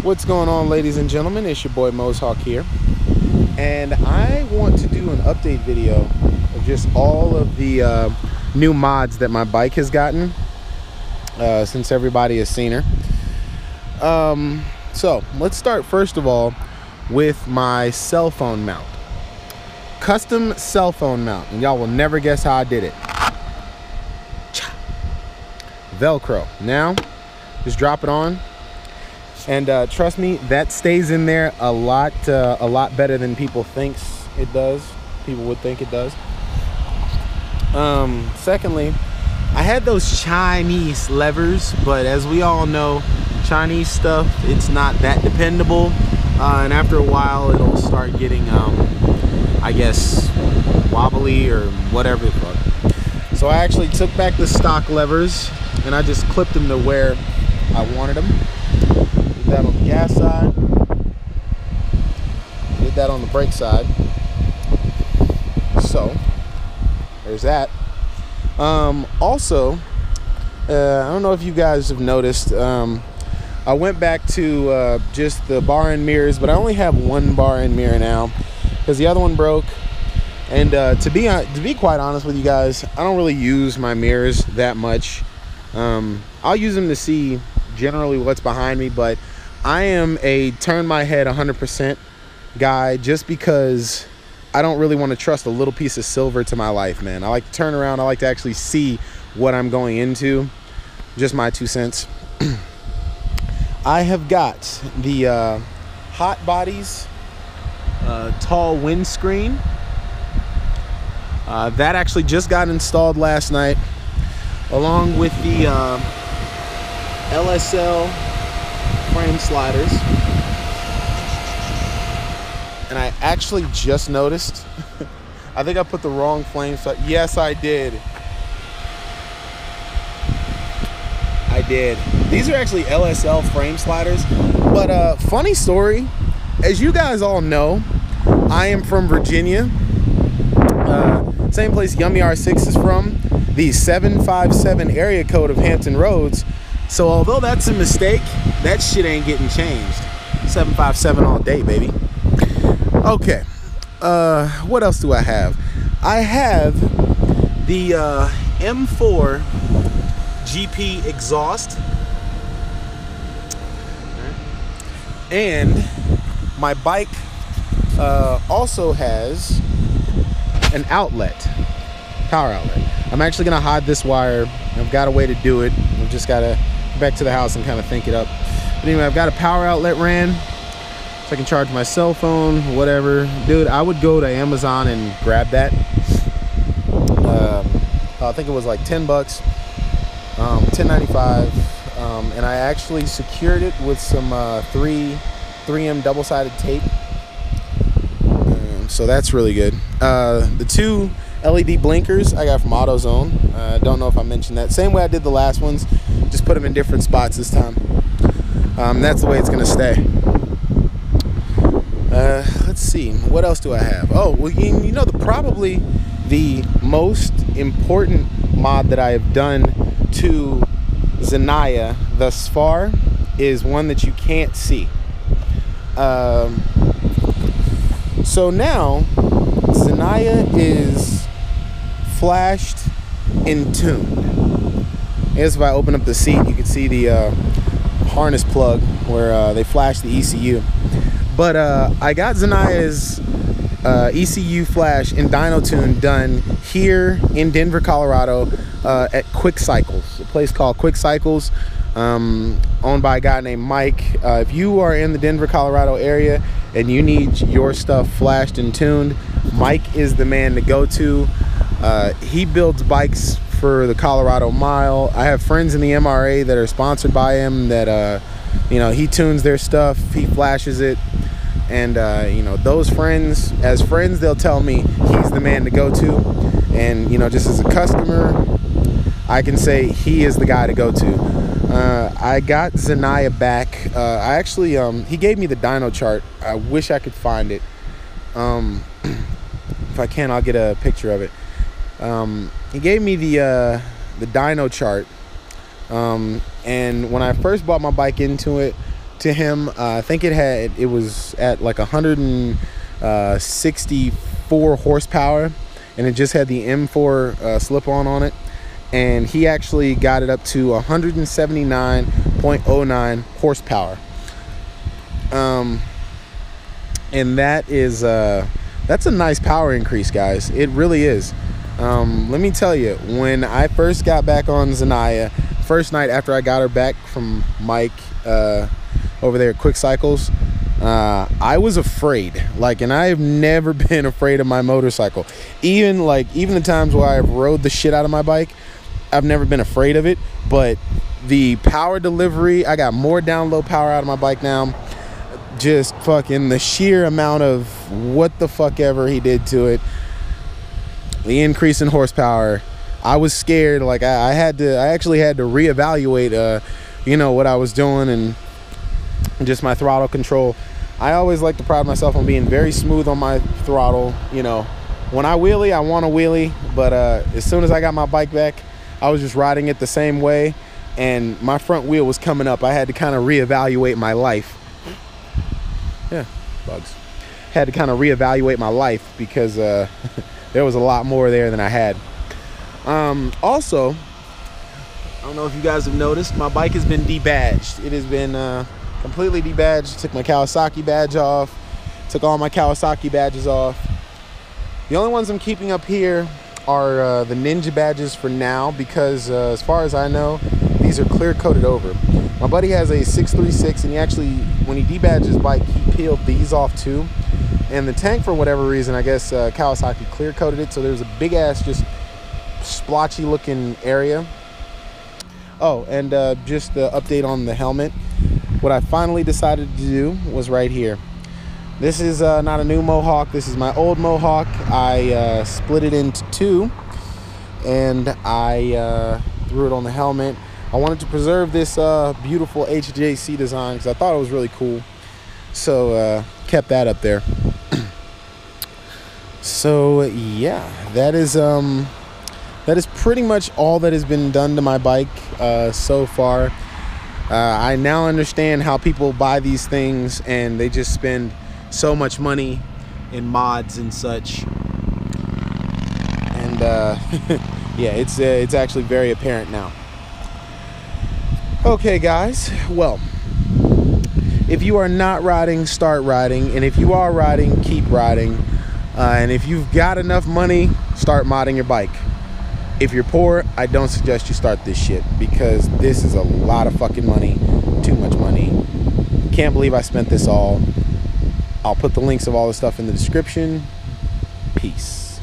What's going on, ladies and gentlemen? It's your boy Mozhawk here, and I want to do an update video of just all of the new mods that my bike has gotten since everybody has seen her. So let's start first of all with my cell phone mount. Custom cell phone mount, and y'all will never guess how I did it. Velcro. Now just drop it on, and trust me, that stays in there a lot better than people would think it does. Secondly, I had those Chinese levers, but as we all know, Chinese stuff, it's not that dependable, and after a while it'll start getting I guess wobbly or whatever the fuck. So I actually took back the stock levers and I just clipped them to where I wanted them. Did that on the gas side, did that on the brake side. So there's that. Also, I don't know if you guys have noticed, I went back to just the bar and mirrors, but I only have one bar and mirror now because the other one broke. And to be quite honest with you guys, I don't really use my mirrors that much. I'll use them to see generally what's behind me, but I am a turn my head 100% guy, just because I don't really want to trust a little piece of silver to my life, man. I like to turn around. I like to actually see what I'm going into. Just my 2 cents. I have got the Hot Bodies tall windscreen. That actually just got installed last night, along with the LSL frame sliders. And I actually just noticed, I think I put the wrong flame slide. Yes, I did. I did. These are actually LSL frame sliders. But funny story, as you guys all know, I am from Virginia. Same place Yummy R6 is from, the 757 area code of Hampton Roads. So although that's a mistake, that shit ain't getting changed. 757 all day, baby. Okay, what else do I have? I have the M4 GP exhaust, and my bike also has an outlet, power outlet. I'm actually gonna hide this wire. I've got a way to do it. I've just gotta go back to the house and kind of think it up. But anyway, I've got a power outlet ran, so I can charge my cell phone, whatever. Dude, I would go to Amazon and grab that. I think it was like 10 bucks, $10.95, and I actually secured it with some 3M double-sided tape. So that's really good. The 2 LED blinkers I got from AutoZone. Don't know if I mentioned that. Same way I did the last ones, just put them in different spots this time. That's the way it's gonna stay. Let's see, what else do I have? Oh, well, you know, probably the most important mod that I have done to Zenaya thus far is one that you can't see. So now Zenaya is flashed and tuned. I guess if I open up the seat, you can see the harness plug where they flash the ECU. But I got Zenaya's ECU flash and dyno tune done here in Denver, Colorado, at Quick Cycles, a place called Quick Cycles, owned by a guy named Mike. If you are in the Denver, Colorado area and you need your stuff flashed and tuned, Mike is the man to go to. He builds bikes for the Colorado Mile. I have friends in the MRA that are sponsored by him that you know, he tunes their stuff, he flashes it, and you know, those friends, as friends, they'll tell me he's the man to go to. And you know, just as a customer, I can say he is the guy to go to. I got Zenaya back. I actually, he gave me the dyno chart. I wish I could find it. If I can, I'll get a picture of it. He gave me the dyno chart. And when I first bought my bike into it, to him. I think it was at like 164 horsepower, and it just had the M4 slip-on on it, and he actually got it up to 179.09 horsepower. And that is that's a nice power increase, guys. It really is. Let me tell you, when I first got back on Zanaya, first night after I got her back from Mike over there at Quick Cycles, I was afraid. Like, and I've never been afraid of my motorcycle. Even the times where I've rode the shit out of my bike, I've never been afraid of it. But the power delivery, I got more down low power out of my bike now. Just fucking the sheer amount of what the fuck ever he did to it, the increase in horsepower, I was scared. Like, I actually had to reevaluate you know, what I was doing and just my throttle control. I always like to pride myself on being very smooth on my throttle. You know, when I wheelie, I want to wheelie, but as soon as I got my bike back, I was just riding it the same way, and my front wheel was coming up. I had to kind of reevaluate my life. Yeah, bugs. Had to kind of reevaluate my life because there was a lot more there than I had. Also, I don't know if you guys have noticed, my bike has been debadged. It has been completely debadged. Took my Kawasaki badge off. Took all my Kawasaki badges off. The only ones I'm keeping up here are the Ninja badges for now, because as far as I know, these are clear coated over. My buddy has a 636, and he actually, when he debadged his bike, he peeled these off too. And the tank, for whatever reason, I guess Kawasaki clear coated it, so there's a big ass, just splotchy looking area. Oh, and just the update on the helmet. What I finally decided to do was right here. This is not a new Mohawk. This is my old Mohawk. I split it into two, and I threw it on the helmet. I wanted to preserve this beautiful HJC design because I thought it was really cool. So kept that up there. So yeah, that is pretty much all that has been done to my bike so far. I now understand how people buy these things and they just spend so much money in mods and such. And yeah, it's actually very apparent now. Okay, guys, well, if you are not riding, start riding, and if you are riding, keep riding, and if you've got enough money, start modding your bike. If you're poor, I don't suggest you start this shit, because this is a lot of fucking money, too much money. Can't believe I spent this all. I'll put the links of all the stuff in the description. Peace.